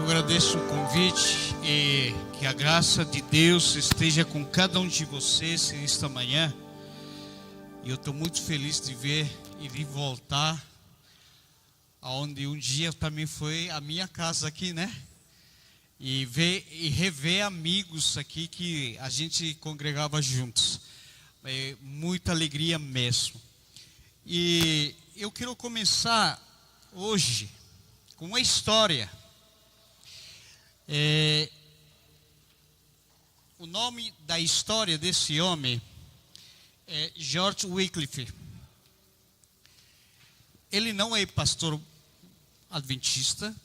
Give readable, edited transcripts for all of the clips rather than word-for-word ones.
Eu agradeço o convite e que a graça de Deus esteja com cada um de vocês esta manhã. E eu estou muito feliz de ver e de voltar aonde um dia também foi a minha casa aqui, né? E ver e rever amigos aqui que a gente congregava juntos. É muita alegria mesmo. E eu quero começar hoje com uma história. O nome da história desse homem é George Wycliffe. Ele não é pastor adventista,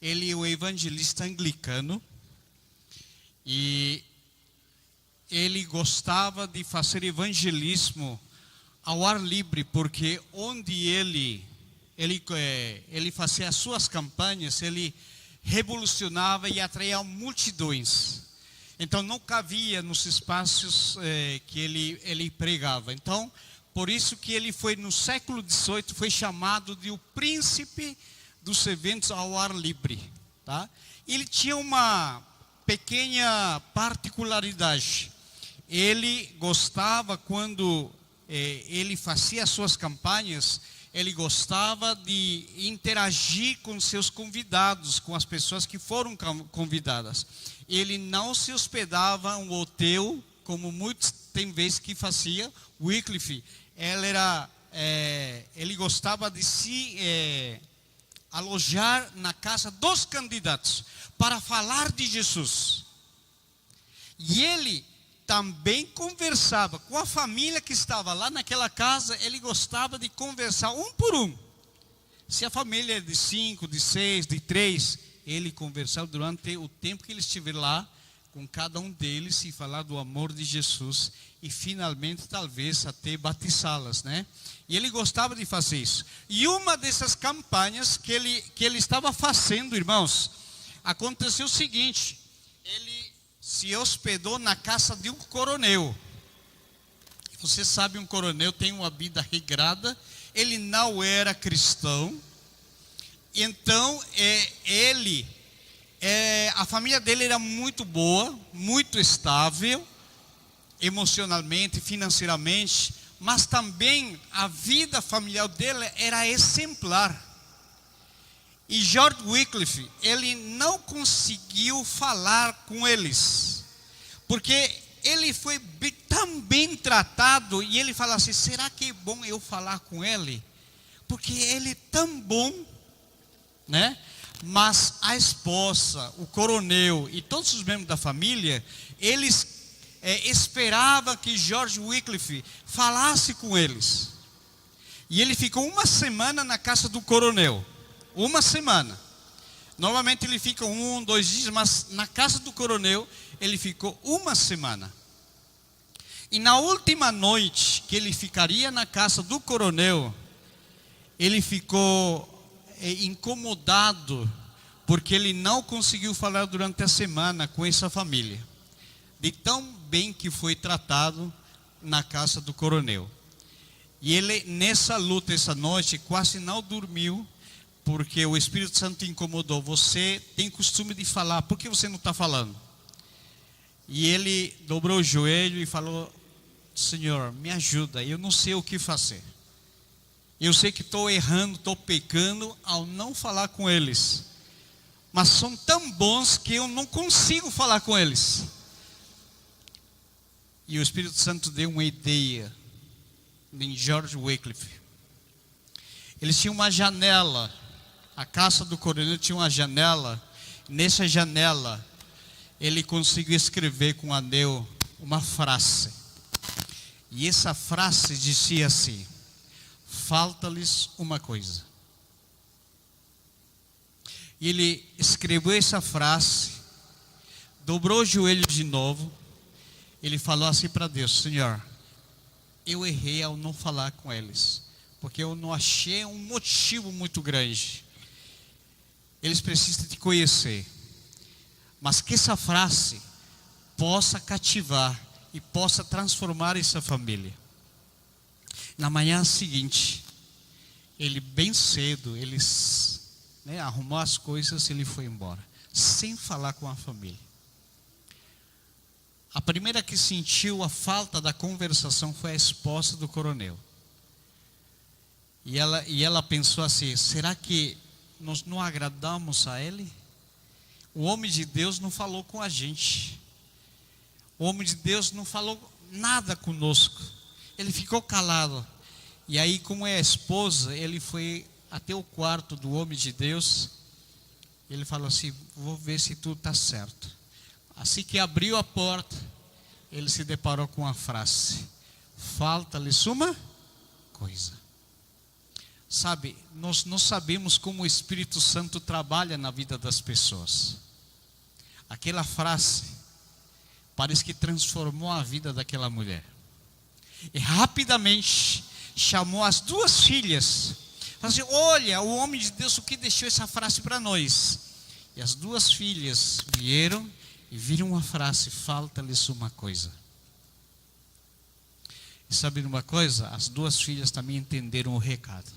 ele é o evangelista anglicano e ele gostava de fazer evangelismo ao ar livre, porque onde ele fazia as suas campanhas, ele revolucionava e atraía multidões. Então não cabia nos espaços que ele pregava. Então, por isso que ele foi no século XVIII, foi chamado de o príncipe dos eventos ao ar livre, tá? Ele tinha uma pequena particularidade. Ele gostava, quando ele fazia as suas campanhas, ele gostava de interagir com seus convidados, com as pessoas que foram convidadas. Ele não se hospedava em um hotel, como muitos tem vezes que fazia. Wycliffe, ele gostava de se alojar na casa dos candidatos para falar de Jesus. E ele também conversava com a família que estava lá naquela casa. Ele gostava de conversar um por um. Se a família é de 5, de 6, de 3, ele conversava durante o tempo que ele estiver lá com cada um deles e falar do amor de Jesus e finalmente talvez até batizá-las, né? E ele gostava de fazer isso. E uma dessas campanhas que ele estava fazendo, irmãos, aconteceu o seguinte: ele se hospedou na casa de um coronel. Você sabe, um coronel tem uma vida regrada. Ele não era cristão. Então, a família dele era muito boa, muito estável, emocionalmente, financeiramente, mas também a vida familiar dele era exemplar. E George Wycliffe, ele não conseguiu falar com eles, porque ele foi tão bem tratado, e ele fala assim: será que é bom eu falar com ele? Porque ele é tão bom, né? Mas a esposa, o coronel e todos os membros da família, eles esperavam que George Wycliffe falasse com eles. E ele ficou uma semana na casa do coronel. Uma semana. Normalmente ele fica 1, 2 dias, mas na casa do coronel ele ficou uma semana. E na última noite que ele ficaria na casa do coronel, ele ficou incomodado, porque ele não conseguiu falar durante a semana com essa família, de tão bem que foi tratado na casa do coronel. E ele, nessa luta, essa noite, quase não dormiu, porque o Espírito Santo incomodou. Você tem costume de falar, por que você não está falando? E ele dobrou o joelho e falou: Senhor, me ajuda, eu não sei o que fazer. Eu sei que estou errando, estou pecando ao não falar com eles, mas são tão bons que eu não consigo falar com eles. E o Espírito Santo deu uma ideia em George Wycliffe. Eles tinham uma janela. A casa do coronel tinha uma janela. Nessa janela, ele conseguiu escrever com um anel uma frase. E essa frase dizia assim: falta-lhes uma coisa. E ele escreveu essa frase, dobrou o joelho de novo. Ele falou assim para Deus: Senhor, eu errei ao não falar com eles, porque eu não achei um motivo muito grande. Eles precisam te conhecer, mas que essa frase possa cativar e possa transformar essa família. Na manhã seguinte, ele bem cedo, né, arrumou as coisas e ele foi embora, sem falar com a família. A primeira que sentiu a falta da conversação foi a esposa do coronel. E ela pensou assim: será que nós não agradamos a ele? O homem de Deus não falou com a gente. O homem de Deus não falou nada conosco. Ele ficou calado. E aí, como é a esposa, ele foi até o quarto do homem de Deus. Ele falou assim: vou ver se tudo está certo. Assim que abriu a porta, ele se deparou com a frase: falta-lhes uma coisa. Sabe, nós não sabemos como o Espírito Santo trabalha na vida das pessoas. Aquela frase parece que transformou a vida daquela mulher. E rapidamente chamou as duas filhas. Falou assim: olha, o homem de Deus, o que deixou essa frase para nós? E as duas filhas vieram e viram a frase: falta-lhes uma coisa. E sabe de uma coisa? As duas filhas também entenderam o recado.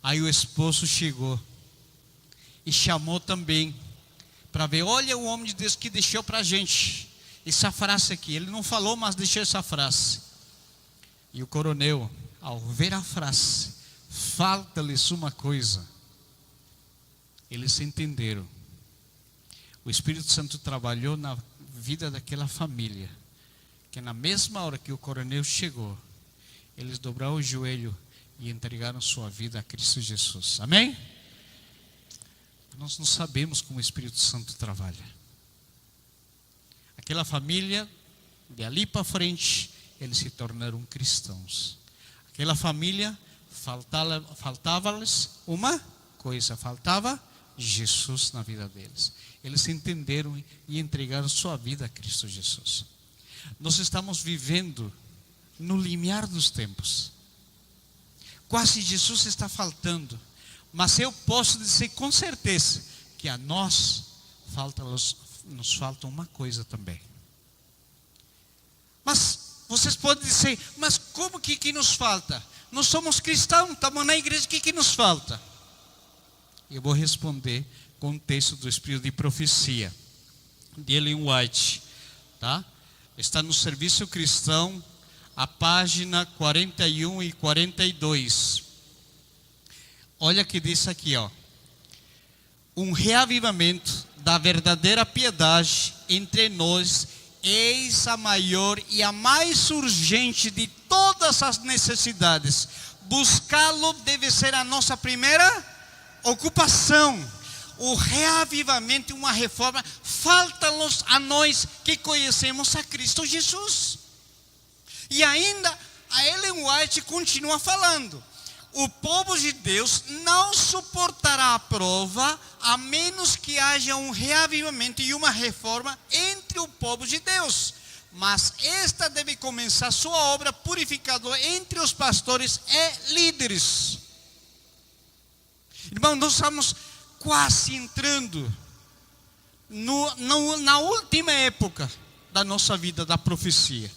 Aí o esposo chegou e chamou também para ver: olha o homem de Deus que deixou para a gente essa frase aqui. Ele não falou, mas deixou essa frase. E o coronel, ao ver a frase, falta-lhes uma coisa, eles entenderam. O Espírito Santo trabalhou na vida daquela família, que na mesma hora que o coronel chegou, eles dobraram o joelho e entregaram sua vida a Cristo Jesus. Amém? Nós não sabemos como o Espírito Santo trabalha. Aquela família, de ali para frente, eles se tornaram cristãos. Aquela família, faltava-lhes uma coisa: faltava Jesus na vida deles. Eles entenderam e entregaram sua vida a Cristo Jesus. Nós estamos vivendo no limiar dos tempos. Quase Jesus está faltando. Mas eu posso dizer com certeza que a nós nos falta uma coisa também. Mas vocês podem dizer: mas como que nos falta? Nós somos cristãos, estamos na igreja, o que nos falta? Eu vou responder com o texto do Espírito de Profecia, de Ellen White, tá? Está no Serviço Cristão, a página 41 e 42. Olha que diz aqui, ó: um reavivamento da verdadeira piedade entre nós, eis a maior e a mais urgente de todas as necessidades. Buscá-lo deve ser a nossa primeira ocupação. O reavivamento e uma reforma falta-nos a nós que conhecemos a Cristo Jesus. E ainda a Ellen White continua falando: o povo de Deus não suportará a prova a menos que haja um reavivamento e uma reforma entre o povo de Deus. Mas esta deve começar sua obra purificadora entre os pastores e líderes. Irmão, nós estamos quase entrando na última época da nossa vida, da profecia.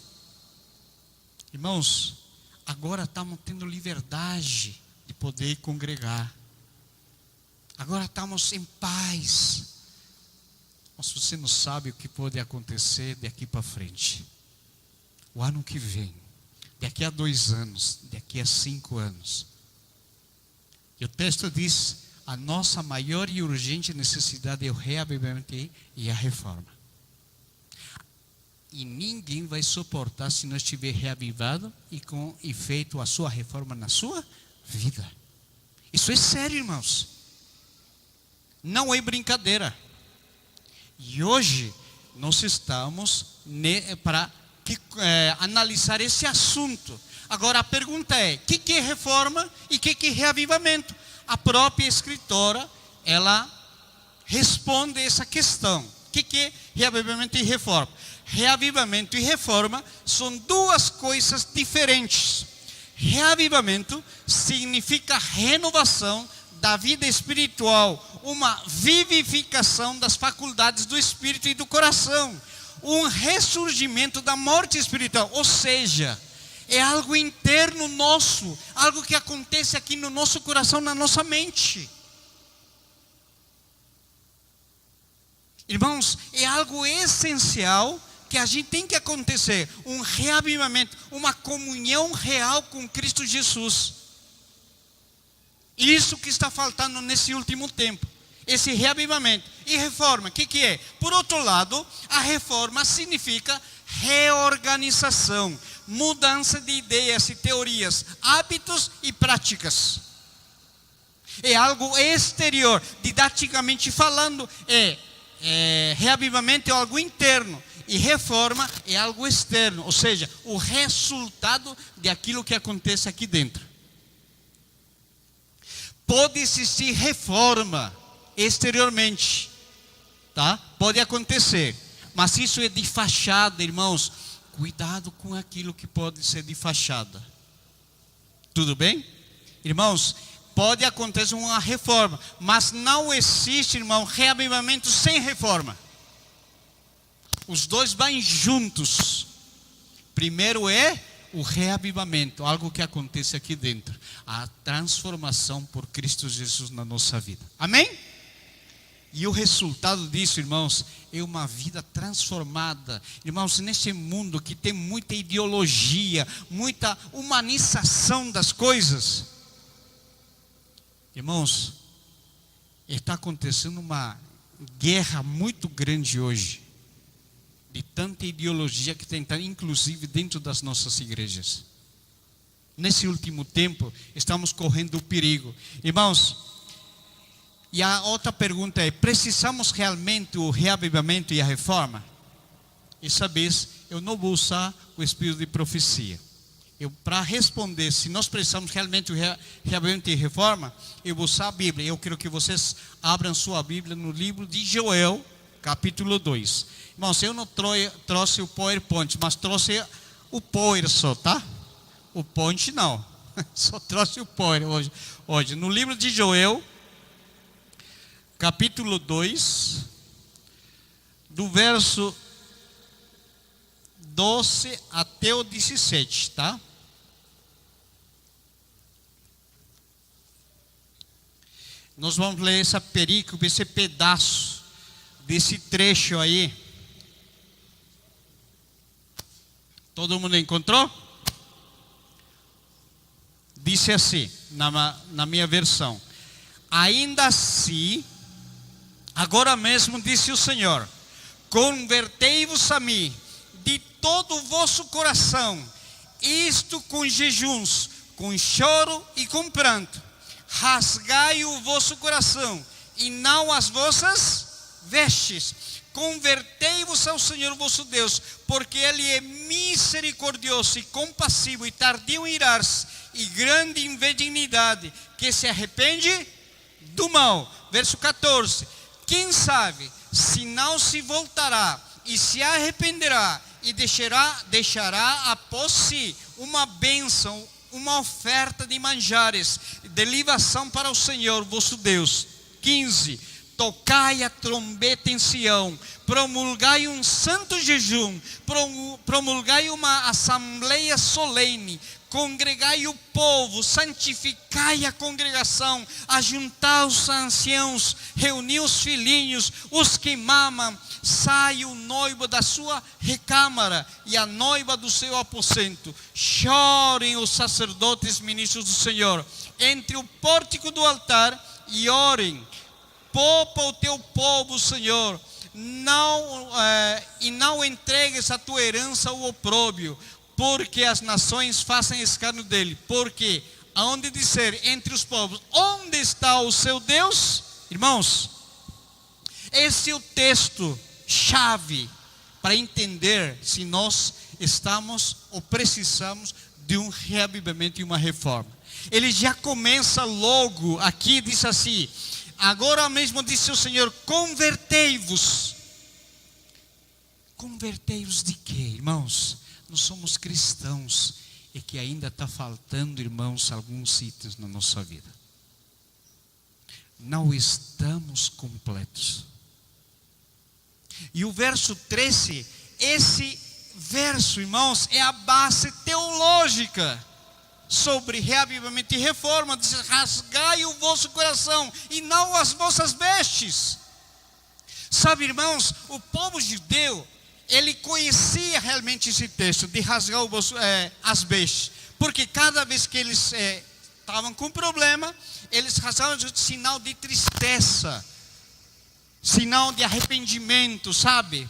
Irmãos, agora estamos tendo liberdade de poder congregar. Agora estamos em paz. Mas você não sabe o que pode acontecer daqui para frente. O ano que vem, daqui a 2 anos, daqui a 5 anos. E o texto diz: a nossa maior e urgente necessidade é o reavivamento e a reforma. E ninguém vai suportar se não estiver reavivado e feito a sua reforma na sua vida. Isso é sério, irmãos. Não é brincadeira. E hoje nós estamos para analisar esse assunto. Agora a pergunta é: o que é reforma e o que é reavivamento? A própria escritora, ela responde essa questão. O que é reavivamento e reforma? Reavivamento e reforma são duas coisas diferentes. Reavivamento significa renovação da vida espiritual, uma vivificação das faculdades do espírito e do coração, um ressurgimento da morte espiritual, ou seja, é algo interno nosso, algo que acontece aqui no nosso coração, na nossa mente. Irmãos, é algo essencial que a gente tem que acontecer, um reavivamento, uma comunhão real com Cristo Jesus. Isso que está faltando nesse último tempo, esse reavivamento. E reforma, o que é? Por outro lado, a reforma significa reorganização, mudança de ideias e teorias, hábitos e práticas. É algo exterior, didaticamente falando, reavivamento é algo interno. E reforma é algo externo, ou seja, o resultado de aquilo que acontece aqui dentro. Pode existir reforma exteriormente, tá? Pode acontecer, mas isso é de fachada, irmãos. Cuidado com aquilo que pode ser de fachada. Tudo bem? Irmãos, pode acontecer uma reforma, mas não existe, irmão, reavivamento sem reforma. Os dois vão juntos. Primeiro é o reavivamento, algo que acontece aqui dentro. A transformação por Cristo Jesus na nossa vida. Amém? E o resultado disso, irmãos, é uma vida transformada. Irmãos, nesse mundo que tem muita ideologia, muita humanização das coisas. Irmãos, está acontecendo uma guerra muito grande hoje. De tanta ideologia que tem, inclusive dentro das nossas igrejas. Nesse último tempo, estamos correndo o perigo. Irmãos, e a outra pergunta é: precisamos realmente o reavivamento e a reforma? Essa vez, eu não vou usar o espírito de profecia. Para responder se nós precisamos realmente o reavivamento e reforma, eu vou usar a Bíblia. Eu quero que vocês abram sua Bíblia no livro de Joel, capítulo 2. Irmãos, eu não trouxe o PowerPoint, mas trouxe o Power só, tá? O Point não. Só trouxe o Power hoje. No livro de Joel, capítulo 2, do verso 12 até o 17, tá? Nós vamos ler essa perícope, esse pedaço desse trecho aí. Todo mundo encontrou? Disse assim, na minha versão: ainda assim, agora mesmo disse o Senhor, convertei-vos a mim de todo o vosso coração, isto com jejuns, com choro e com pranto. Rasgai o vosso coração e não as vossas vestes. Convertei-vos ao Senhor vosso Deus, porque Ele é misericordioso e compassivo e tardio em irar-se e grande em benignidade, que se arrepende do mal. Verso 14: quem sabe se não se voltará e se arrependerá e deixará após si uma bênção, uma oferta de manjares, de libação para o Senhor vosso Deus. 15: tocai a trombeta em Sião, promulgai um santo jejum, promulgai uma assembleia solene, congregai o povo, santificai a congregação, ajuntai os anciãos, reuni os filhinhos, os que mamam, sai o noivo da sua recâmara e a noiva do seu aposento. Chorem os sacerdotes ministros do Senhor entre o pórtico do altar e orem. Poupa o teu povo, Senhor, e não entregues a tua herança ao opróbrio, porque as nações fazem escárnio dele. Porque aonde disser entre os povos, onde está o seu Deus? Irmãos, esse é o texto chave para entender se nós estamos ou precisamos de um reavivamento e uma reforma. Ele já começa logo aqui, diz assim: agora mesmo disse o Senhor, convertei-vos. Convertei-vos de quê, irmãos? Nós somos cristãos e que ainda está faltando, irmãos, alguns itens na nossa vida. Não estamos completos. E o verso 13, esse verso, irmãos, é a base teológica sobre reavivamento e reforma. Diz: rasgai o vosso coração e não as vossas vestes. Sabe, irmãos, o povo judeu, ele conhecia realmente esse texto de rasgar as vestes, porque cada vez que eles estavam com problema, eles rasgavam de sinal de tristeza, sinal de arrependimento, sabe?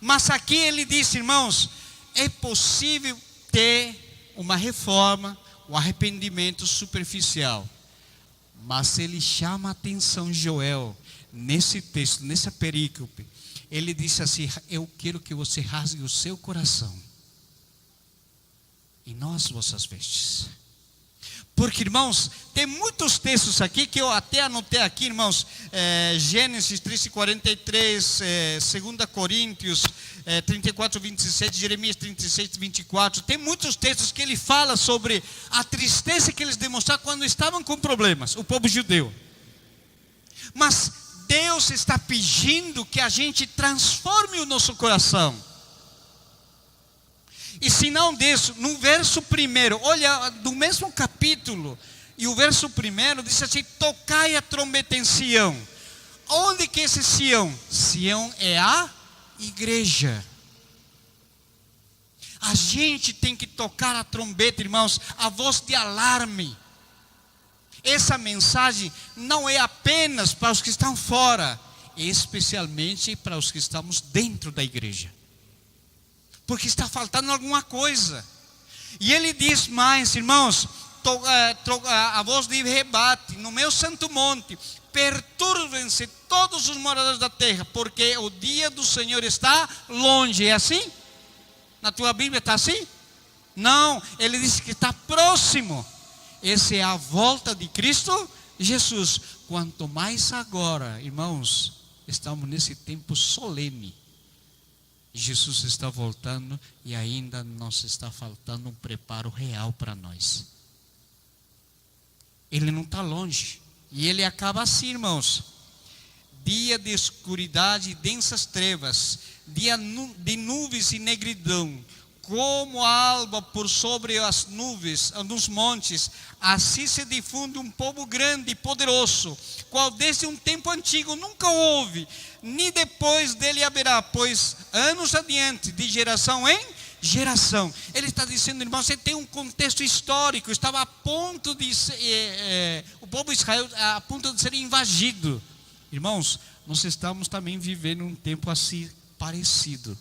Mas aqui ele disse, irmãos, é possível ter uma reforma, um arrependimento superficial, mas ele chama a atenção, Joel, nesse texto, nessa perícope, ele disse assim: eu quero que você rasgue o seu coração e não as vossas vestes. Porque, irmãos, tem muitos textos aqui que eu até anotei aqui, irmãos. Gênesis 13:43, 2 Coríntios 34:27, Jeremias 36:24. Tem muitos textos que ele fala sobre a tristeza que eles demonstraram quando estavam com problemas, o povo judeu. Mas Deus está pedindo que a gente transforme o nosso coração. E se não disso, no verso 1, olha, do mesmo capítulo, e o verso 1 diz assim: tocai a trombeta em Sião. Onde que é esse Sião? Sião é a igreja. A gente tem que tocar a trombeta, irmãos, a voz de alarme. Essa mensagem não é apenas para os que estão fora, é especialmente para os que estamos dentro da igreja, porque está faltando alguma coisa. E ele diz mais, irmãos, a voz de rebate no meu santo monte: perturbem-se todos os moradores da terra, porque o dia do Senhor está longe. É assim? Na tua Bíblia está assim? Não, ele diz que está próximo. Essa é a volta de Cristo Jesus. Quanto mais agora, irmãos, estamos nesse tempo solene. Jesus está voltando e ainda nos está faltando um preparo real para nós. Ele não está longe. E ele acaba assim, irmãos: dia de escuridade e densas trevas, dia de nuvens e negridão, como a alba por sobre as nuvens, nos montes, assim se difunde um povo grande e poderoso, qual desde um tempo antigo nunca houve, nem depois dele haverá, pois anos adiante, de geração em geração. Ele está dizendo, irmão, você tem um contexto histórico. Estava a ponto de o povo de Israel a ponto de ser invadido. Irmãos, nós estamos também vivendo um tempo assim parecido.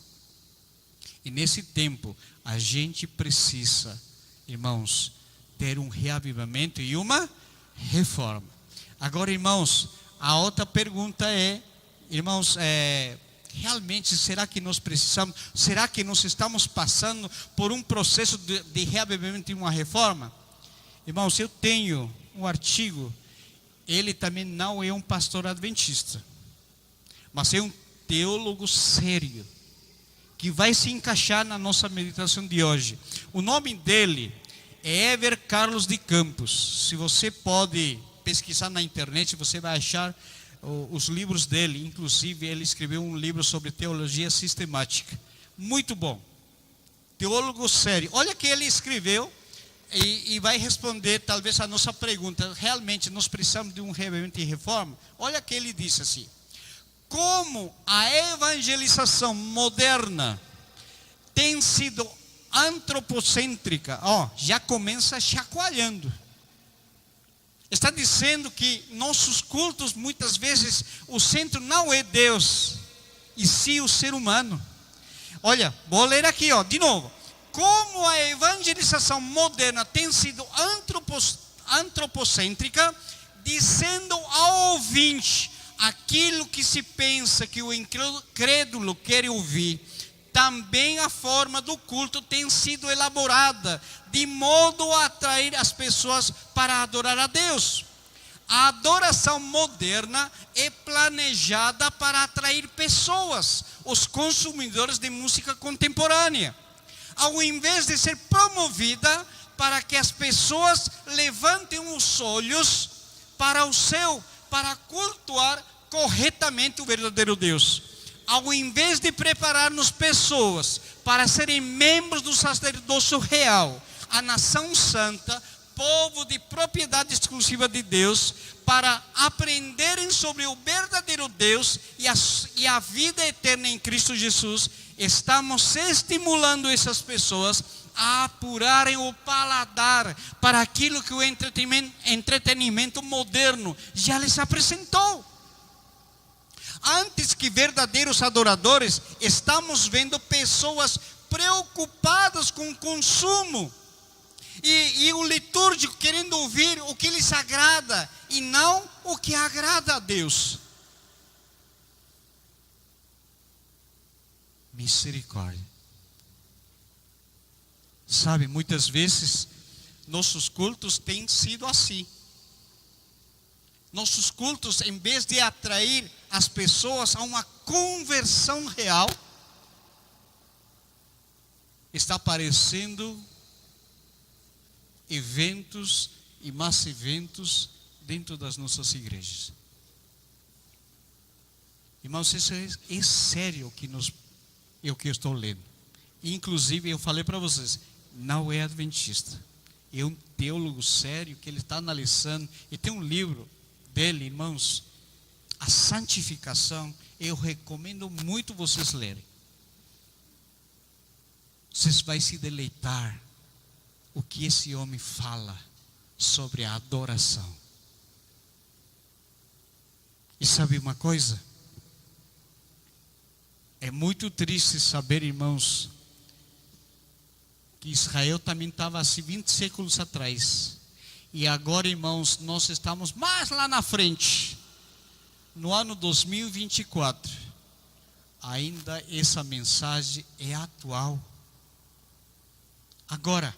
E nesse tempo a gente precisa, irmãos, ter um reavivamento e uma reforma. Agora, irmãos, a outra pergunta é, irmãos, realmente será que nós precisamos, será que nós estamos passando por um processo de reavivamento e uma reforma? Irmãos, eu tenho um artigo, ele também não é um pastor adventista, mas é um teólogo sério, que vai se encaixar na nossa meditação de hoje. O nome dele é Heber Carlos de Campos. Se você pode pesquisar na internet, você vai achar os livros dele. Inclusive, ele escreveu um livro sobre teologia sistemática. Muito bom. Teólogo sério. Olha o que ele escreveu e vai responder talvez a nossa pergunta. Realmente nós precisamos de um reavivamento e reforma? Olha o que ele disse assim: como a evangelização moderna tem sido antropocêntrica, já começa chacoalhando. Está dizendo que nossos cultos, muitas vezes, o centro não é Deus, e sim o ser humano. Olha, vou ler aqui, de novo. Como a evangelização moderna tem sido antropocêntrica, dizendo ao ouvinte aquilo que se pensa que o incrédulo quer ouvir. Também a forma do culto tem sido elaborada de modo a atrair as pessoas para adorar a Deus. A adoração moderna é planejada para atrair pessoas, os consumidores de música contemporânea, ao invés de ser promovida para que as pessoas levantem os olhos para o céu, para cultuar corretamente o verdadeiro Deus. Ao invés de prepararmos pessoas para serem membros do sacerdócio real, a nação santa, povo de propriedade exclusiva de Deus, para aprenderem sobre o verdadeiro Deus e a vida eterna em Cristo Jesus. Estamos estimulando essas pessoas a apurarem o paladar para aquilo que o entretenimento moderno já lhes apresentou. Antes que verdadeiros adoradores, estamos vendo pessoas preocupadas com o consumo e o litúrgico querendo ouvir o que lhes agrada e não o que agrada a Deus. Misericórdia. Sabe, muitas vezes nossos cultos têm sido assim. Nossos cultos, em vez de atrair as pessoas a uma conversão real, está parecendo eventos e mais eventos dentro das nossas igrejas. Irmãos, isso é sério o que eu estou lendo. Inclusive, eu falei para vocês, não é adventista. É um teólogo sério que ele está analisando. E tem um livro dele, irmãos, A Santificação. Eu recomendo muito vocês lerem. Vocês vão se deleitar o que esse homem fala sobre a adoração. E sabe uma coisa? É muito triste saber, irmãos, que Israel também estava assim 20 séculos atrás. E agora, irmãos, nós estamos mais lá na frente. No ano 2024, ainda essa mensagem é atual. Agora,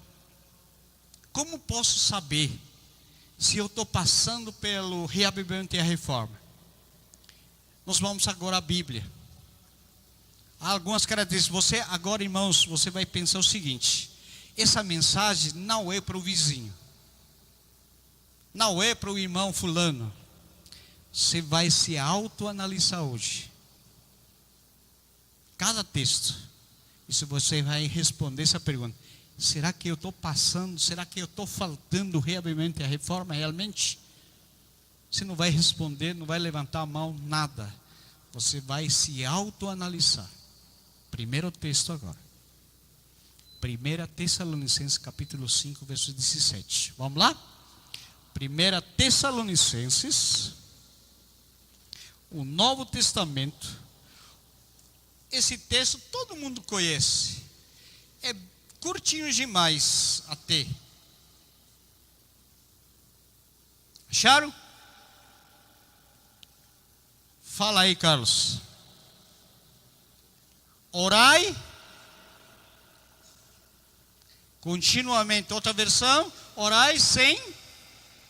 como posso saber se eu estou passando pelo reavivamento e a reforma? Nós vamos agora à Bíblia. Há algumas características. Você agora, irmãos, você vai pensar o seguinte: essa mensagem não é para o vizinho, não é para o irmão fulano. Você vai se autoanalisar hoje. Cada texto. E se você vai responder essa pergunta: será que eu estou passando? Será que eu estou faltando o reavivamento e a reforma realmente? Você não vai responder, não vai levantar a mão, nada. Você vai se autoanalisar. Primeiro texto agora. 1 Tessalonicenses capítulo 5, verso 17. Vamos lá? 1 Tessalonicenses, o Novo Testamento. Esse texto todo mundo conhece. É curtinho demais até. Acharam? Fala aí, Carlos. Orai continuamente. Outra versão: orai sem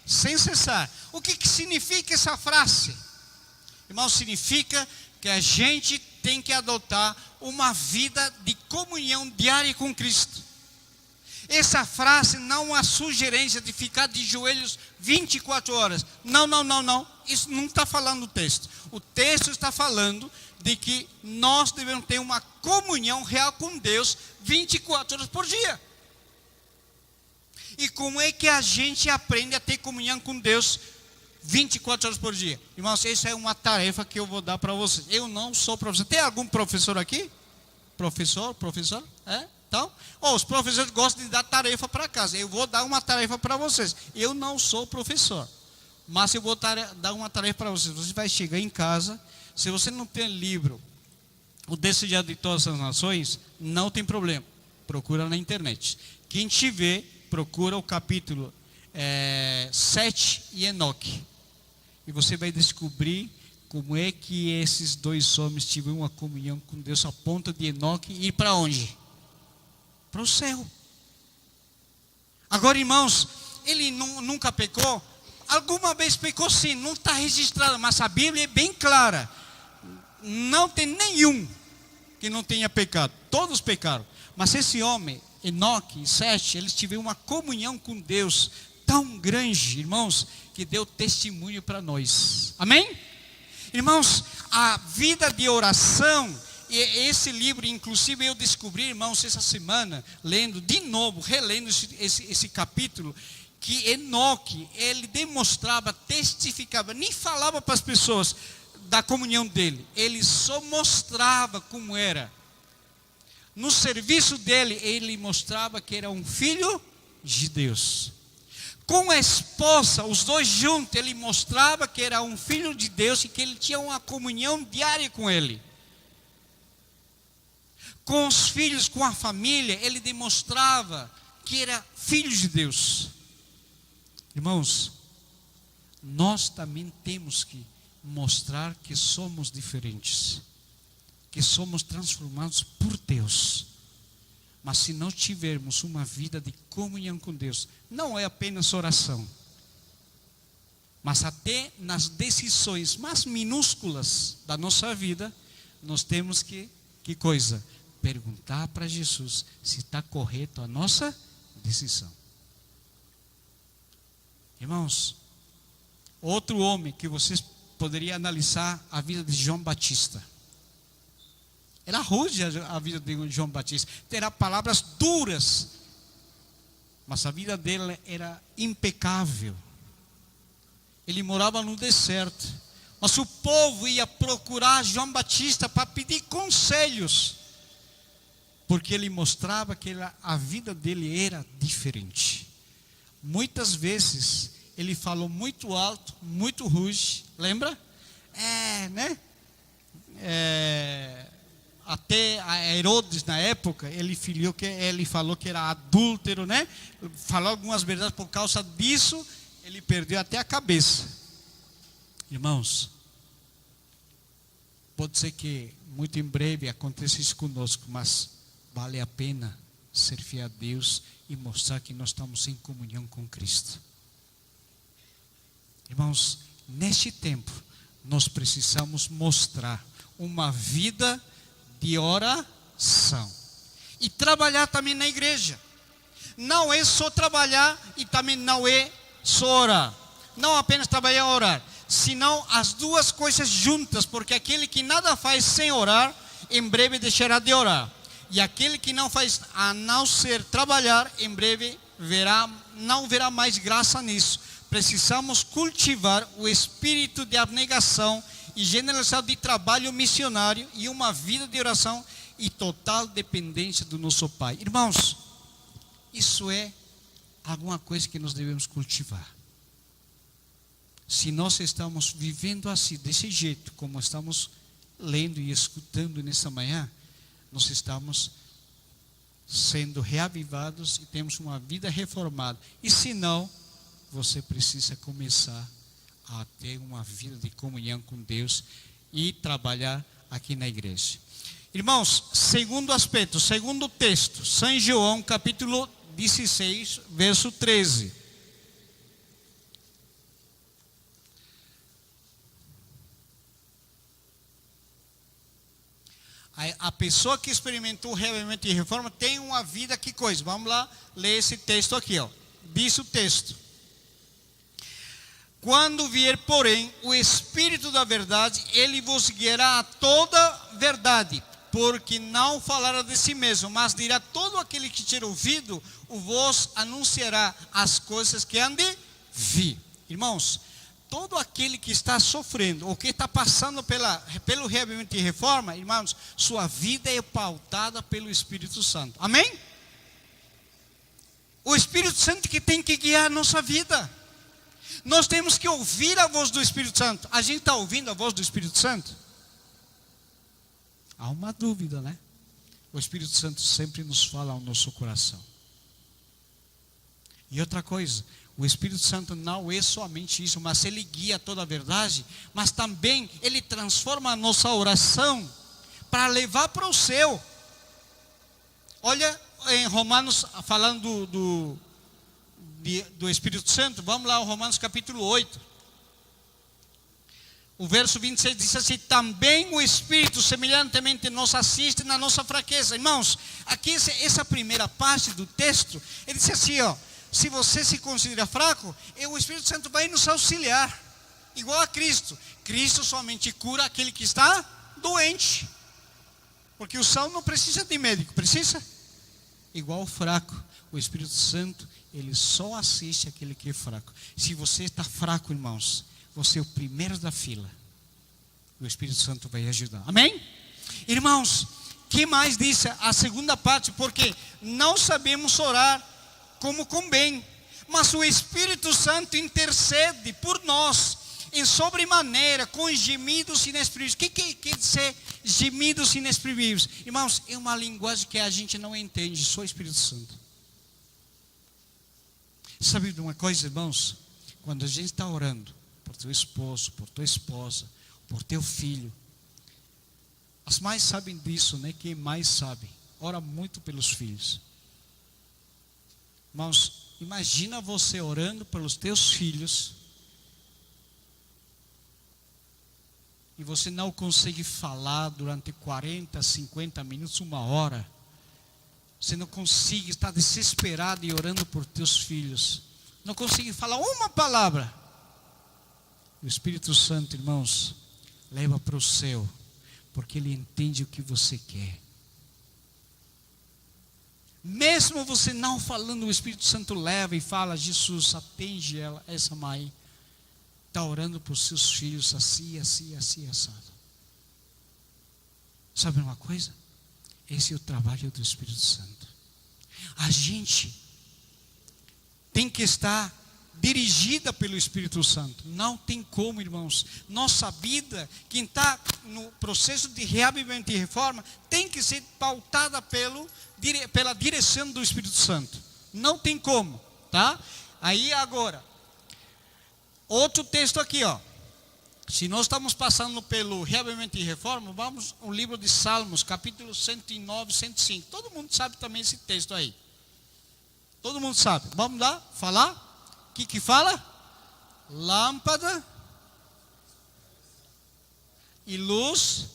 cessar. O que significa essa frase? Irmão, significa que a gente tem que adotar uma vida de comunhão diária com Cristo. Essa frase não é uma sugerência de ficar de joelhos 24 horas. Não. Isso não está falando o texto. O texto está falando de que nós devemos ter uma comunhão real com Deus 24 horas por dia. E como é que a gente aprende a ter comunhão com Deus 24 horas por dia? Irmãos, essa é uma tarefa que eu vou dar para vocês. Eu não sou professor. Tem algum professor aqui? Professor? É? Então, os professores gostam de dar tarefa para casa. Eu vou dar uma tarefa para vocês. Eu não sou professor, mas eu vou dar uma tarefa para vocês. Você vai chegar em casa. Se você não tem livro, o Desejado de Todas as Nações, não tem problema. Procura na internet. Quem tiver, procura o capítulo 7 e Enoque. E você vai descobrir como é que esses dois homens tiveram uma comunhão com Deus a ponto de Enoque ir para onde? Para o céu. Agora, irmãos, ele nunca pecou? Alguma vez pecou, sim, não está registrado, mas a Bíblia é bem clara. Não tem nenhum que não tenha pecado. Todos pecaram. Mas esse homem, Enoque e Sete, eles tiveram uma comunhão com Deus tão grande, irmãos, que deu testemunho para nós. Amém? Irmãos, a vida de oração, e esse livro, inclusive eu descobri, irmãos, essa semana, lendo de novo, relendo esse capítulo, que Enoque, ele demonstrava, testificava, nem falava para as pessoas da comunhão dele, ele só mostrava como era. No serviço dele, ele mostrava que era um filho de Deus. Com a esposa, os dois juntos, ele mostrava que era um filho de Deus e que ele tinha uma comunhão diária com ele. Com os filhos, com a família, ele demonstrava que era filho de Deus. Irmãos, nós também temos que mostrar que somos diferentes, que somos transformados por Deus. Mas se não tivermos uma vida de comunhão com Deus, não é apenas oração, mas até nas decisões mais minúsculas da nossa vida, nós temos que coisa? Perguntar para Jesus se está correto a nossa decisão. Irmãos, outro homem que vocês poderiam analisar a vida de João Batista. Era rude a vida de João Batista. Terá palavras duras, mas a vida dele era impecável. Ele morava no deserto, mas o povo ia procurar João Batista para pedir conselhos, porque ele mostrava que a vida dele era diferente. Muitas vezes ele falou muito alto, muito rude, lembra? Até a Herodes na época, ele falou que era adúltero, né? Falou algumas verdades, por causa disso, ele perdeu até a cabeça. Irmãos, pode ser que muito em breve aconteça isso conosco, mas vale a pena ser fiel a Deus e mostrar que nós estamos em comunhão com Cristo. Irmãos, neste tempo, nós precisamos mostrar uma vida de oração e trabalhar também na igreja. Não é só trabalhar e também não é só orar. Não apenas trabalhar e orar, senão as duas coisas juntas, porque aquele que nada faz sem orar, em breve deixará de orar. E aquele que não faz a não ser trabalhar, em breve não verá mais graça nisso. Precisamos cultivar o espírito de abnegação e generosidade de trabalho missionário e uma vida de oração e total dependência do nosso Pai. Irmãos, isso é alguma coisa que nós devemos cultivar. Se nós estamos vivendo assim, desse jeito, como estamos lendo e escutando nessa manhã, nós estamos sendo reavivados e temos uma vida reformada. E se não, você precisa começar a ter uma vida de comunhão com Deus e trabalhar aqui na igreja. Irmãos, segundo aspecto, segundo texto, São João capítulo 16, verso 13. A pessoa que experimentou o reavivamento e reforma tem uma vida, que coisa? Vamos lá ler esse texto aqui, ó. Diz o texto: quando vier, porém, o Espírito da verdade, ele vos guiará a toda verdade, porque não falará de si mesmo, mas dirá todo aquele que tiver ouvido, o vos anunciará as coisas que hão de vir. Irmãos, todo aquele que está sofrendo, ou que está passando pelo reavivamento e reforma, irmãos, sua vida é pautada pelo Espírito Santo. Amém? O Espírito Santo que tem que guiar a nossa vida. Nós temos que ouvir a voz do Espírito Santo. A gente está ouvindo a voz do Espírito Santo? Há uma dúvida, né? O Espírito Santo sempre nos fala ao nosso coração. E outra coisa, o Espírito Santo não é somente isso, mas ele guia toda a verdade, mas também ele transforma a nossa oração para levar para o céu. Olha em Romanos, falando do Espírito Santo, vamos lá, Romanos capítulo 8. O verso 26 diz assim: também o Espírito semelhantemente nos assiste na nossa fraqueza. Irmãos, aqui essa primeira parte do texto, ele diz assim, ó: se você se considera fraco, o Espírito Santo vai nos auxiliar, igual a Cristo. Cristo somente cura aquele que está doente, porque o são não precisa de médico, precisa? Igual o fraco. o Espírito Santo, ele só assiste aquele que é fraco. Se você está fraco, irmãos, você é o primeiro da fila. O Espírito Santo vai ajudar. Amém? Irmãos, que mais disse a segunda parte? Porque não sabemos orar como convém, mas o Espírito Santo intercede por nós em sobremaneira, com gemidos inexprimíveis. O que quer dizer gemidos inexprimíveis? Irmãos, é uma linguagem que a gente não entende, só o Espírito Santo. Sabe de uma coisa, irmãos? Quando a gente está orando por teu esposo, por tua esposa, por teu filho, as mães sabem disso, né? Quem mais sabe, ora muito pelos filhos. Irmãos, imagina você orando pelos teus filhos e você não consegue falar durante 40, 50 minutos, 1 hora. Você não consegue, está desesperado e orando por teus filhos. Não consegue falar uma palavra. O Espírito Santo, irmãos, leva para o céu, porque Ele entende o que você quer. Mesmo você não falando, o Espírito Santo leva e fala: Jesus, atende ela, essa mãe está orando por seus filhos assim, assim, assim, assado. Sabe uma coisa? Esse é o trabalho do Espírito Santo. A gente tem que estar dirigida pelo Espírito Santo. Não tem como, irmãos. Nossa vida, quem está no processo de reavivamento e reforma, tem que ser pautada pela direção do Espírito Santo. Não tem como, tá? Aí agora, outro texto aqui, ó. Se nós estamos passando pelo reavivamento e reforma, vamos ao livro de Salmos, capítulo 109, 105. Todo mundo sabe também esse texto aí. Todo mundo sabe. Vamos lá, falar? O que fala? Lâmpada e luz.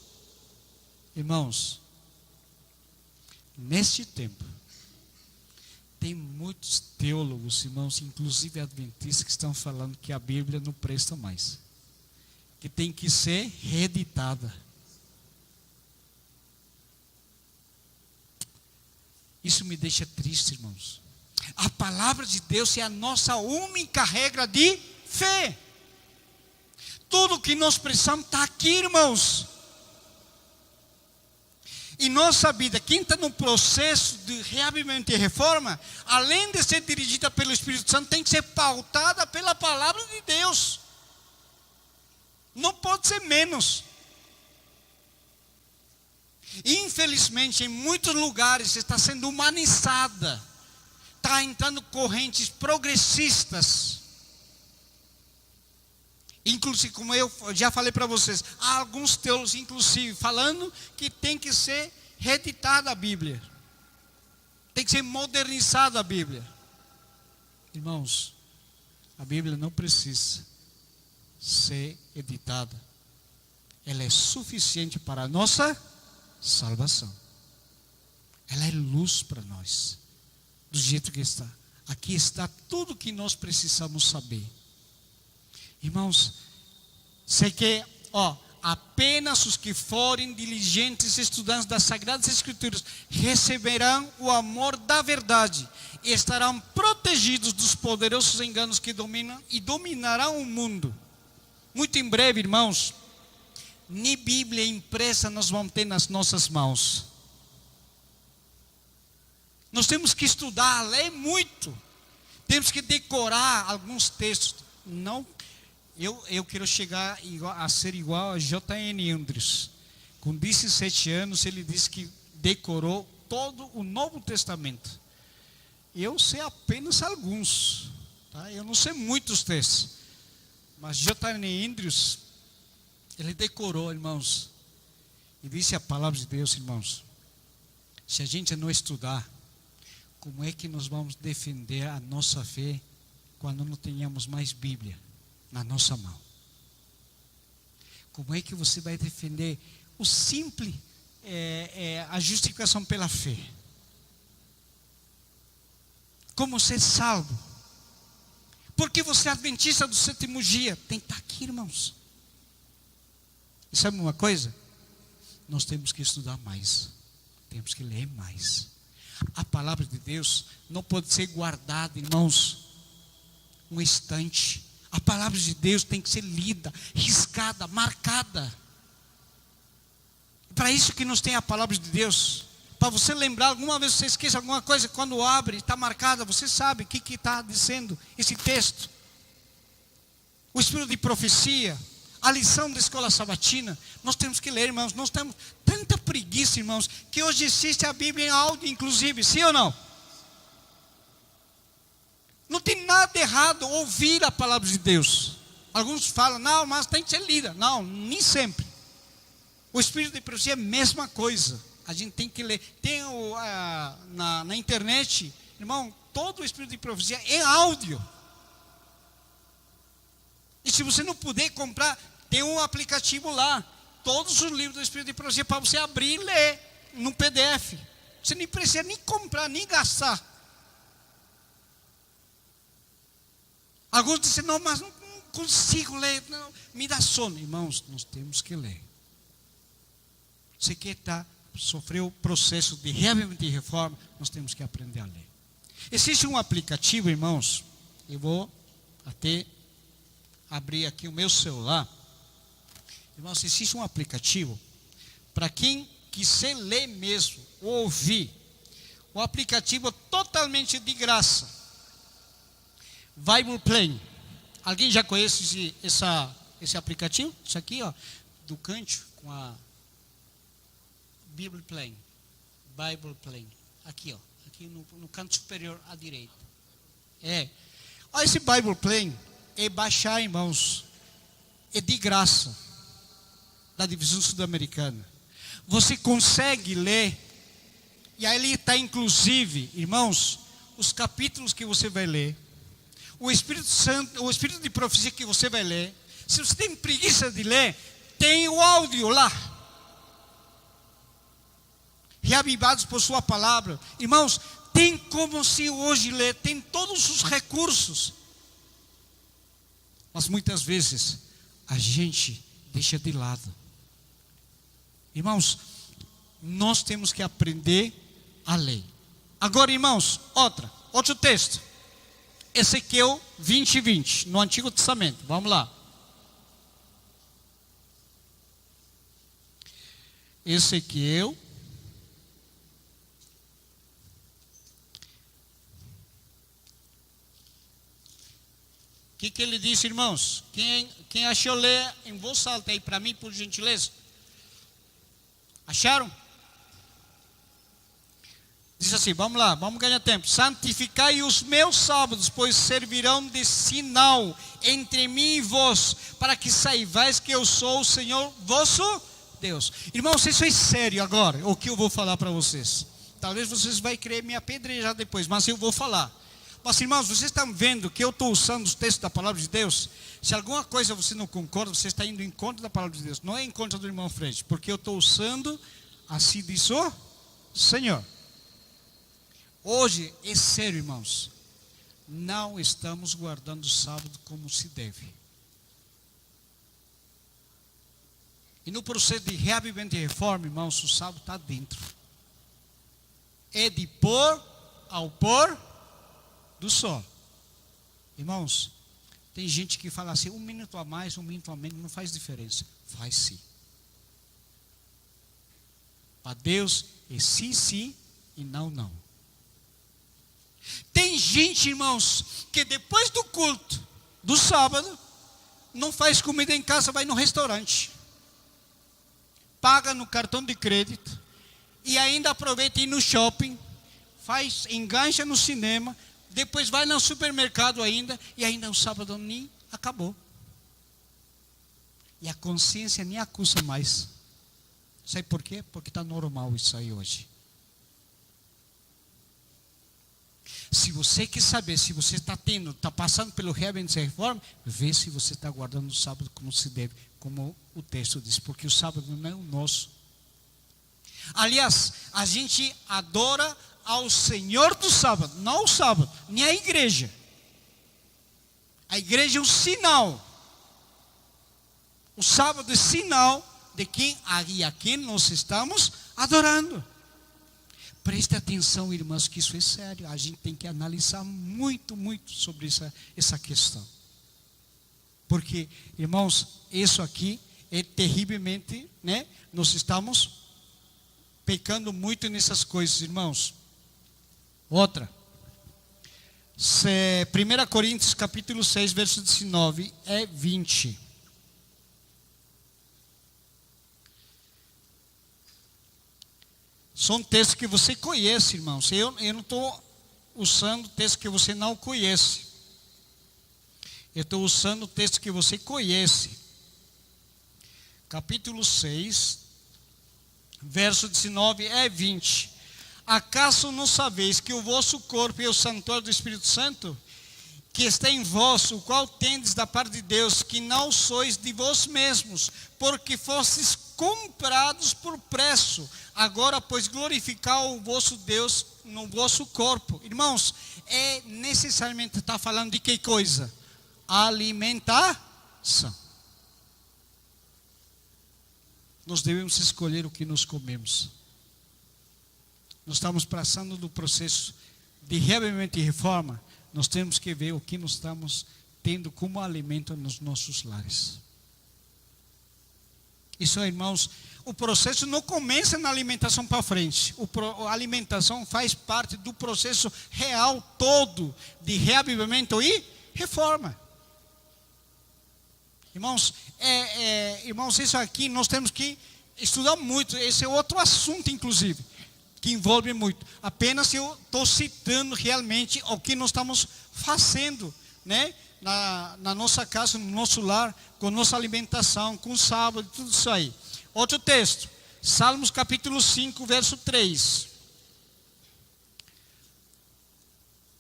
Irmãos, neste tempo, tem muitos teólogos, irmãos, inclusive adventistas, que estão falando que a Bíblia não presta mais, que tem que ser reeditada. Isso me deixa triste, irmãos. A palavra de Deus é a nossa única regra de fé. Tudo que nós precisamos está aqui, irmãos. E nossa vida, quem está no processo de reavivamento e reforma, além de ser dirigida pelo Espírito Santo, tem que ser pautada pela palavra de Deus. Não pode ser menos. Infelizmente, em muitos lugares está sendo humanizada. Está entrando correntes progressistas. Inclusive, como eu já falei para vocês, há alguns teólogos, inclusive, falando que tem que ser reeditada a Bíblia. Tem que ser modernizada a Bíblia. Irmãos, a Bíblia não precisa ser editada. Ela é suficiente para a nossa salvação. Ela é luz para nós, do jeito que está. Aqui está tudo o que nós precisamos saber. Irmãos, sei que, apenas os que forem diligentes estudantes das Sagradas Escrituras receberão o amor da verdade e estarão protegidos dos poderosos enganos que dominam e dominarão o mundo. Muito em breve, irmãos, nem Bíblia impressa nós vamos ter nas nossas mãos. Nós temos que estudar, ler muito. Temos que decorar alguns textos. Não, eu quero chegar a ser igual a J.N. Andrews. Com 17 anos, ele disse que decorou todo o Novo Testamento. Eu sei apenas alguns, tá? Eu não sei muitos textos. Mas J.N. Andrews, ele decorou, irmãos. E disse a palavra de Deus, irmãos. Se a gente não estudar, como é que nós vamos defender a nossa fé quando não tenhamos mais Bíblia na nossa mão? Como é que você vai defender o simples, a justificação pela fé? Como ser salvo? Porque você é adventista do sétimo dia, tem que estar aqui, irmãos. E sabe uma coisa? Nós temos que estudar mais, temos que ler mais. A palavra de Deus não pode ser guardada, irmãos, um instante. A palavra de Deus tem que ser lida, riscada, marcada. Para isso que nos tem a palavra de Deus. Para você lembrar, alguma vez você esquece alguma coisa, quando abre, está marcada, você sabe o que está dizendo esse texto. O espírito de profecia, a lição da escola sabatina, nós temos que ler, irmãos. Nós temos tanta preguiça, irmãos, que hoje existe a Bíblia em áudio, inclusive, sim ou não? Não tem nada errado ouvir a palavra de Deus. Alguns falam, não, mas tem que ser lida. Não, nem sempre. O espírito de profecia é a mesma coisa. A gente tem que ler. Tem na internet, irmão, todo o espírito de profecia é áudio. E se você não puder comprar, tem um aplicativo lá. Todos os livros do espírito de profecia para você abrir e ler no PDF. Você nem precisa nem comprar, nem gastar. Alguns dizem, não, mas não consigo ler, não, me dá sono. Irmãos, nós temos que ler. Você que sofreu o processo de reavivamento e reforma, nós temos que aprender a ler. Existe um aplicativo, irmãos, eu vou até abrir aqui o meu celular. Irmãos, existe um aplicativo para quem quiser ler mesmo, ou ouvir. O aplicativo é totalmente de graça. Bible Play. Alguém já conhece esse aplicativo? Isso aqui, ó, do canto com a Bible Play. Bible Play. Aqui, ó, aqui no canto superior à direita. Olha, esse Bible Play é baixar, irmãos, é de graça, da divisão sul-americana. Você consegue ler, e aí está inclusive, irmãos, os capítulos que você vai ler, o Espírito Santo, o Espírito de profecia que você vai ler. Se você tem preguiça de ler, tem o áudio lá. Reavivados por sua palavra. Irmãos, tem como se hoje ler, tem todos os recursos. Mas muitas vezes a gente deixa de lado. Irmãos, nós temos que aprender a ler. Agora, irmãos, outro texto. Ezequiel 20:20, no Antigo Testamento. Vamos lá. Ezequiel. O que ele disse, irmãos? Quem achou, ler em voz alta aí para mim, por gentileza. Acharam? Diz assim, vamos lá, vamos ganhar tempo. Santificai os meus sábados, pois servirão de sinal entre mim e vós, para que saibais que eu sou o Senhor vosso Deus. Irmãos, isso é sério agora, o que eu vou falar para vocês. Talvez vocês vão querer me apedrejar depois, mas eu vou falar. Mas, irmãos, vocês estão vendo que eu estou usando os textos da palavra de Deus? Se alguma coisa você não concorda, você está indo em contra da palavra de Deus. Não é em contra do irmão Fred, porque eu estou usando, assim diz o Senhor. Hoje, é sério, irmãos. Não estamos guardando o sábado como se deve. E no processo de reavivamento e reforma, irmãos, o sábado está dentro. É de pôr ao pôr do sol. Irmãos, tem gente que fala assim, 1 minuto a mais, 1 minuto a menos, não faz diferença. Faz sim. Para Deus é sim, sim e não, não. Tem gente, irmãos, que depois do culto, do sábado, não faz comida em casa, vai no restaurante. Paga no cartão de crédito e ainda aproveita ir no shopping, engancha no cinema, depois vai no supermercado ainda, e ainda o sábado nem acabou. E a consciência nem acusa mais. Sabe por quê? Porque está normal isso aí hoje. Se você quer saber se você está passando pelo reavivamento e reforma, vê se você está guardando o sábado como se deve, como o texto diz, porque o sábado não é o nosso. Aliás, a gente adora ao Senhor do sábado, não o sábado, nem a igreja. A igreja é um sinal. O sábado é sinal de quem a quem nós estamos adorando. Preste atenção, irmãos, que isso é sério. A gente tem que analisar muito, muito sobre essa questão. Porque, irmãos, isso aqui é terrivelmente, né? Nós estamos pecando muito nessas coisas, irmãos. Outra. 1 Coríntios capítulo 6, verso 19 e 20. São textos que você conhece, irmãos. Eu não estou usando texto que você não conhece. Eu estou usando o texto que você conhece. Capítulo 6, verso 19 e 20. Acaso não sabeis que o vosso corpo é o santuário do Espírito Santo, que está em vós, o qual tendes da parte de Deus, que não sois de vós mesmos, porque fostes comprados por preço. Agora, pois, glorificar o vosso Deus no vosso corpo. Irmãos, é necessariamente estar falando de que coisa? Alimentação. Nós devemos escolher o que nós comemos. Nós estamos passando do processo de reavivamento e reforma. Nós temos que ver o que nós estamos tendo como alimento nos nossos lares. Isso, irmãos, o processo não começa na alimentação para frente. A alimentação faz parte do processo real todo de reavivamento e reforma. Irmãos, irmãos, isso aqui nós temos que estudar muito. Esse é outro assunto, inclusive, que envolve muito. Apenas eu estou citando realmente o que nós estamos fazendo, né? Na nossa casa, no nosso lar, com nossa alimentação, com o sábado, tudo isso aí. Outro texto, Salmos capítulo 5, verso 3.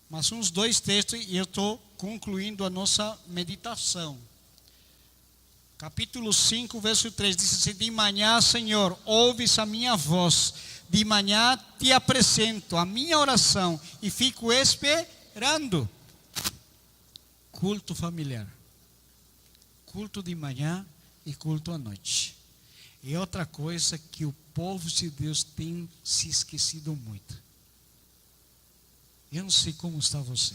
Mas uns 2 textos e eu estou concluindo a nossa meditação. Capítulo 5, verso 3, diz assim: de manhã, Senhor, ouves a minha voz, de manhã te apresento a minha oração e fico esperando. Culto familiar, culto de manhã e culto à noite. E outra coisa que o povo de Deus tem se esquecido muito. Eu não sei como está você.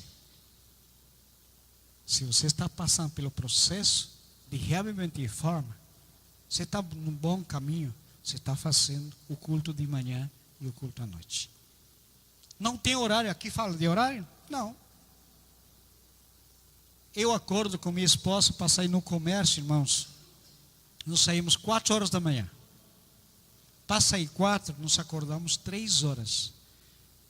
Se você está passando pelo processo de reavivamento e reforma, você está num bom caminho. Você está fazendo o culto de manhã e o culto à noite. Não tem horário, aqui fala de horário? Não. Eu acordo com minha esposa para sair no comércio, irmãos. Nós saímos 4 horas da manhã. Para sair 4, nós acordamos 3 horas.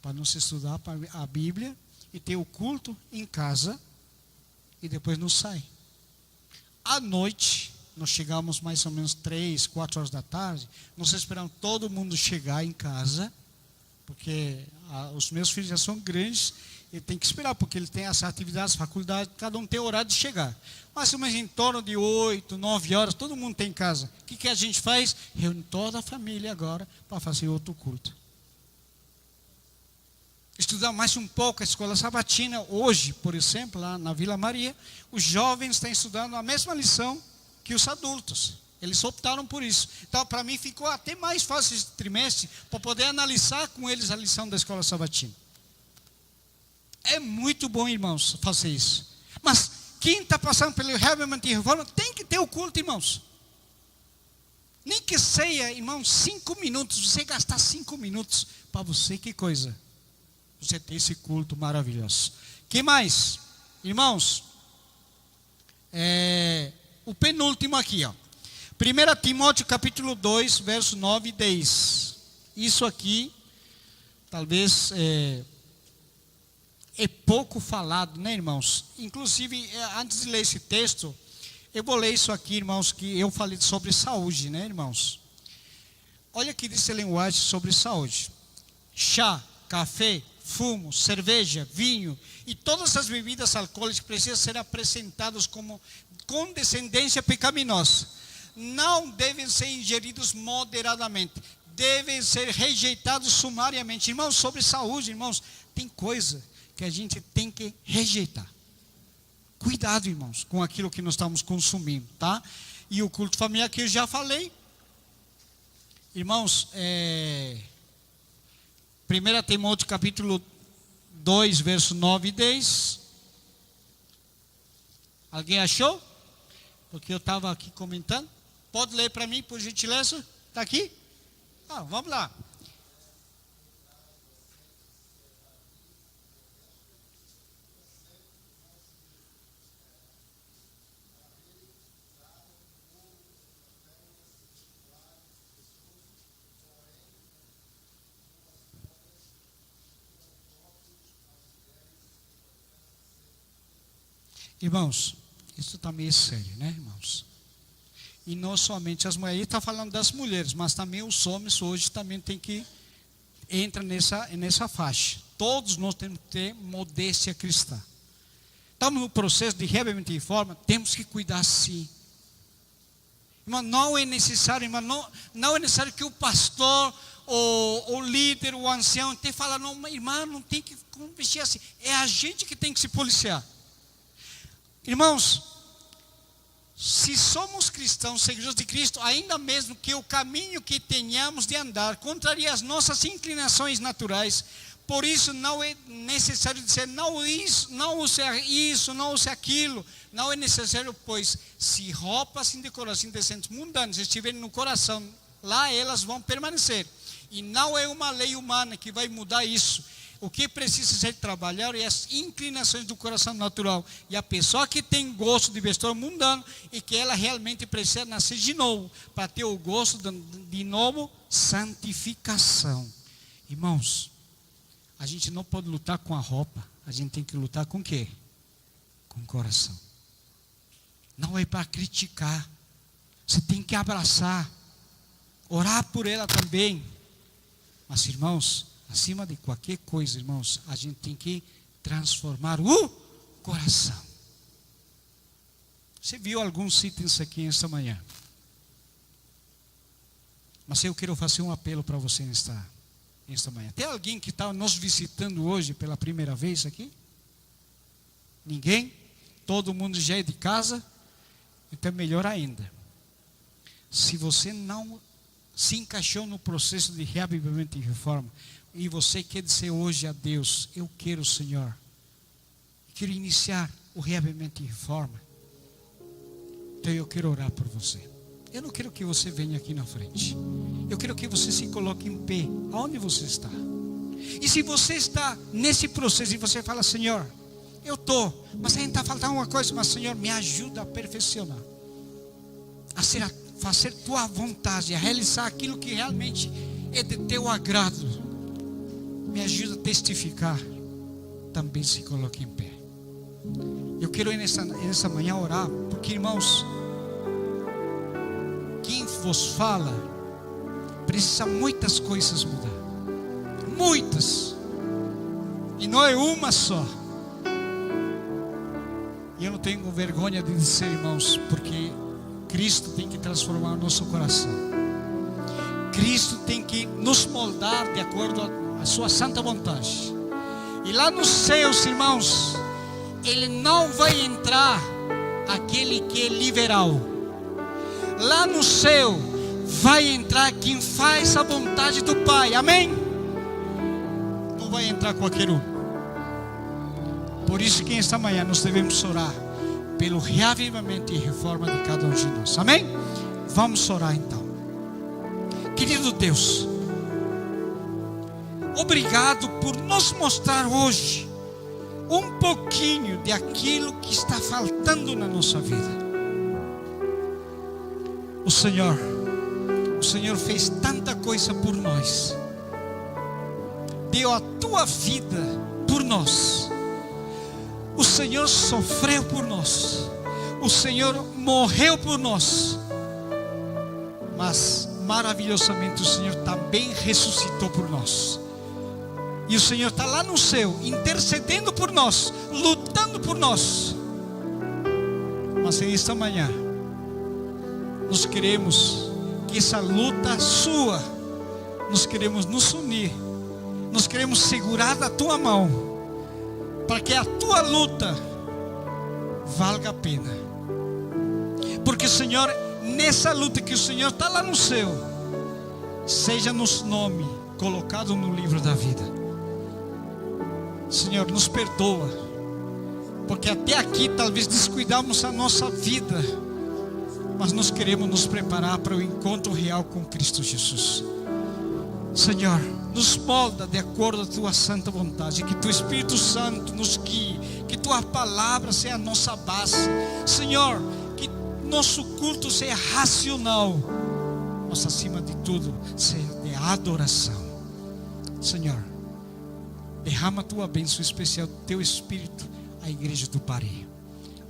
Para nos estudar a Bíblia e ter o culto em casa. E depois nos sai. À noite, nós chegamos mais ou menos 3, 4 horas da tarde. Nós esperamos todo mundo chegar em casa. Porque os meus filhos já são grandes. Ele tem que esperar, porque ele tem as atividades, faculdade, cada um tem horário de chegar. Mas em torno de 8, 9 horas, todo mundo tem em casa. O que a gente faz? Reúne toda a família agora para fazer outro culto. Estudar mais um pouco a escola sabatina. Hoje, por exemplo, lá na Vila Maria, os jovens estão estudando a mesma lição que os adultos. Eles optaram por isso. Então, para mim, ficou até mais fácil esse trimestre para poder analisar com eles a lição da escola sabatina. É muito bom, irmãos, fazer isso. Mas quem está passando pelo reavivamento e reforma tem que ter o culto, irmãos. Nem que seja, irmãos, 5 minutos. Você gastar 5 minutos para você, que coisa. Você tem esse culto maravilhoso. Que mais? Irmãos, o penúltimo aqui, ó. 1 Timóteo capítulo 2, verso 9 e 10. Isso aqui, talvez... é pouco falado, né, irmãos? Inclusive, antes de ler esse texto, eu vou ler isso aqui, irmãos, que eu falei sobre saúde, né, irmãos? Olha aqui desse linguagem sobre saúde. Chá, café, fumo, cerveja, vinho e todas as bebidas alcoólicas precisam ser apresentadas como condescendência pecaminosa. Não devem ser ingeridos moderadamente. Devem ser rejeitados sumariamente. Irmãos, sobre saúde, irmãos, tem coisa que a gente tem que rejeitar. Cuidado, irmãos, com aquilo que nós estamos consumindo, tá? E o culto familiar que eu já falei. Irmãos, 1 Timóteo capítulo 2, verso 9 e 10. Alguém achou? Porque eu estava aqui comentando. Pode ler para mim, por gentileza? Está aqui? Vamos lá. Irmãos, isso também é sério, né, irmãos? E não somente as mulheres, ele está falando das mulheres, mas também os homens hoje também tem que entrar nessa faixa. Todos nós temos que ter modéstia cristã. Estamos no processo de reavivamento e reforma, temos que cuidar sim. Irmão, não é necessário, irmão, não é necessário que o pastor, o líder, o ancião, tenha que falar, não, irmão, não tem que vestir assim. É a gente que tem que se policiar. Irmãos, se somos cristãos, seguidores de Cristo, ainda mesmo que o caminho que tenhamos de andar contraria as nossas inclinações naturais, por isso não é necessário dizer, não use isso, não use aquilo. Não é necessário, pois se roupas indecoradas, indecentes, mundanas estiverem no coração, lá elas vão permanecer. E não é uma lei humana que vai mudar isso. O que precisa ser trabalhado é as inclinações do coração natural. E a pessoa que tem gosto de vestuário mundano e que ela realmente precisa nascer de novo, para ter o gosto de novo, santificação. Irmãos, a gente não pode lutar com a roupa, a gente tem que lutar com o quê? Com o coração. Não é para criticar, você tem que abraçar, orar por ela também. Mas irmãos, acima de qualquer coisa, irmãos, a gente tem que transformar o coração. Você viu alguns itens aqui esta manhã. Mas eu quero fazer um apelo para você esta manhã. Tem alguém que está nos visitando hoje pela primeira vez aqui? Ninguém? Todo mundo já é de casa? Então melhor ainda. Se você não se encaixou no processo de reavivamento e reforma, e você quer dizer hoje a Deus, eu quero, Senhor, quero iniciar o reavivamento e reforma, então eu quero orar por você. Eu não quero que você venha aqui na frente, eu quero que você se coloque em pé, aonde você está. E se você está nesse processo e você fala, Senhor, eu estou, mas ainda está faltando uma coisa, mas Senhor, me ajuda a perfeccionar, a fazer tua vontade, a realizar aquilo que realmente é de teu agrado. Me ajuda a testificar. Também se coloque em pé. Eu quero nessa manhã orar, porque irmãos, quem vos fala precisa muitas coisas mudar, muitas, e não é uma só. E eu não tenho vergonha de dizer, irmãos, porque Cristo tem que transformar o nosso coração. Cristo tem que nos moldar de acordo a sua santa vontade. E lá nos céus, irmãos, ele não vai entrar aquele que é liberal. Lá no céu vai entrar quem faz a vontade do Pai. Amém? Não vai entrar qualquer um. Por isso que esta manhã nós devemos orar pelo reavivamento e reforma de cada um de nós. Amém? Vamos orar então. Querido Deus, obrigado por nos mostrar hoje um pouquinho de aquilo que está faltando na nossa vida. O Senhor fez tanta coisa por nós, deu a tua vida por nós. O Senhor sofreu por nós, o Senhor morreu por nós, mas maravilhosamente o Senhor também ressuscitou por nós. E o Senhor está lá no céu, intercedendo por nós, lutando por nós. Mas em esta manhã, nós queremos que essa luta sua, nós queremos nos unir, nós queremos segurar da tua mão, para que a tua luta valga a pena. Porque, Senhor, nessa luta que o Senhor está lá no céu, seja nos nome, colocado no livro da vida. Senhor, nos perdoa, porque até aqui talvez descuidamos a nossa vida, mas nós queremos nos preparar para o encontro real com Cristo Jesus. Senhor, nos molda de acordo com a tua santa vontade, que teu Espírito Santo nos guie, que tua palavra seja a nossa base. Senhor, que nosso culto seja racional, mas acima de tudo seja de adoração. Senhor, derrama a tua bênção especial, teu Espírito, a igreja do Pari,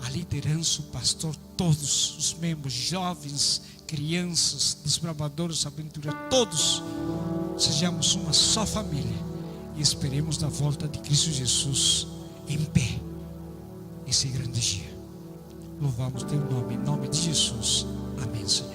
a liderança, o pastor, todos os membros, jovens, crianças, desbravadores, aventureiros, todos sejamos uma só família e esperemos na volta de Cristo Jesus em pé esse grande dia. Louvamos teu nome, em nome de Jesus. Amém, Senhor.